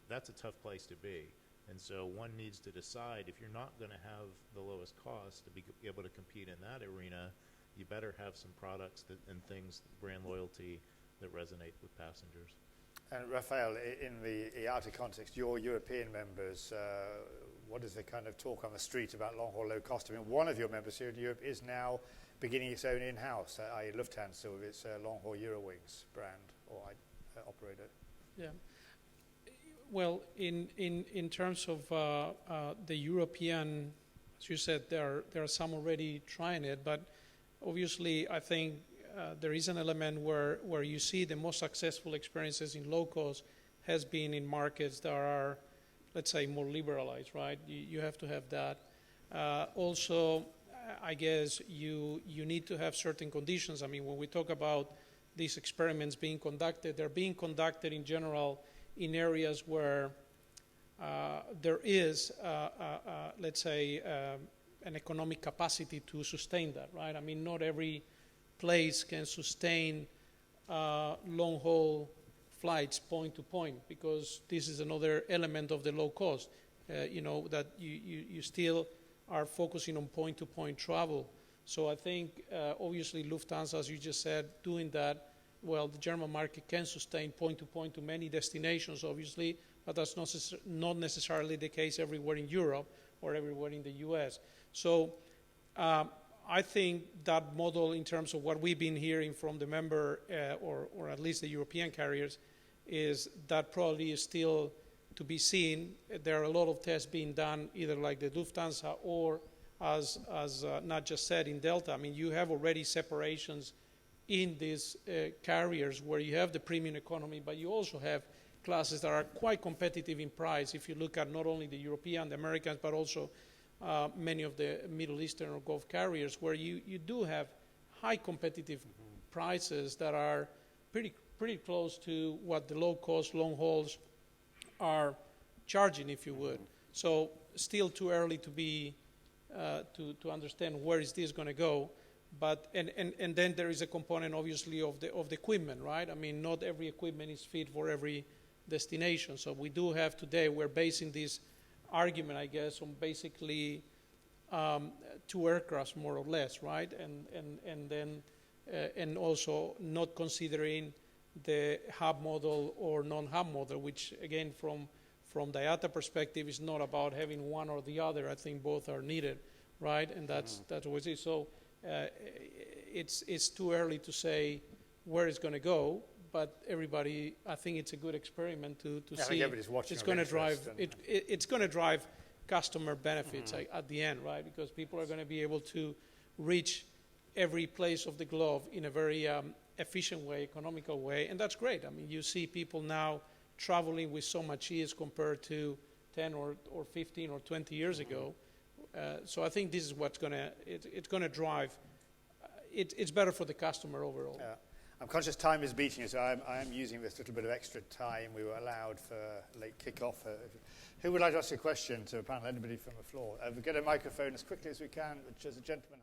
That's a tough place to be. And so one needs to decide, if you're not going to have the lowest cost to be able to compete in that arena, you better have some products and things, brand loyalty, that resonate with passengers. And Rafael, in the IATA context, your European members, what is the kind of talk on the street about long-haul low cost? I mean, one of your members here in Europe is now beginning its own in-house, i.e. Lufthansa with its long-haul Eurowings brand or operator. Yeah. Well, in terms of the European, as you said, there are some already trying it, but obviously I think there is an element where you see the most successful experiences in low cost has been in markets that are, let's say, more liberalized, right? You have to have that. Also, I guess you need to have certain conditions. I mean, when we talk about these experiments being conducted, they're being conducted in general in areas where there is, let's say, an economic capacity to sustain that, right? I mean, not every place can sustain long-haul flights point to point, because this is another element of the low cost, that you still are focusing on point-to-point travel. So I think, obviously, Lufthansa, as you just said, doing that, well, the German market can sustain point-to-point to many destinations, obviously, but that's not necessarily the case everywhere in Europe or everywhere in the US. So I think that model, in terms of what we've been hearing from the member, or at least the European carriers, is that probably is still to be seen. There are a lot of tests being done, either like the Lufthansa or, as Nat just said, in Delta. I mean, you have already separations in these carriers where you have the premium economy, but you also have classes that are quite competitive in price if you look at not only the European, the Americans, but also many of the Middle Eastern or Gulf carriers, where you do have high competitive prices that are pretty close to what the low-cost long hauls are charging, if you would. So still too early to be to understand where is this going to go. But and then there is a component, obviously, of the equipment, right? I mean, not every equipment is fit for every destination. So we do have today, we're basing this argument, I guess, on basically 2 aircrafts, more or less, right? And then and also not considering the hub model or non-hub model, which again, from the IATA perspective, is not about having one or the other. I think both are needed, right? And that's what it is. So it's too early to say where it's going to go, but everybody, I think it's a good experiment to see. I think everybody's watching. It's going to drive it's going to drive customer benefits at the end, right? Because people are going to be able to reach every place of the globe in a very efficient way, economical way, and that's great. I mean, you see people now traveling with so much ease compared to 10 or 15 or 20 years ago. So I think this is what's going to, it's going to drive, it's better for the customer overall. Yeah. I'm conscious time is beating us, so I am using this little bit of extra time we were allowed for late kick-off. Who would like to ask a question to a panel? Anybody from the floor? We'll get a microphone as quickly as we can, which is a gentleman.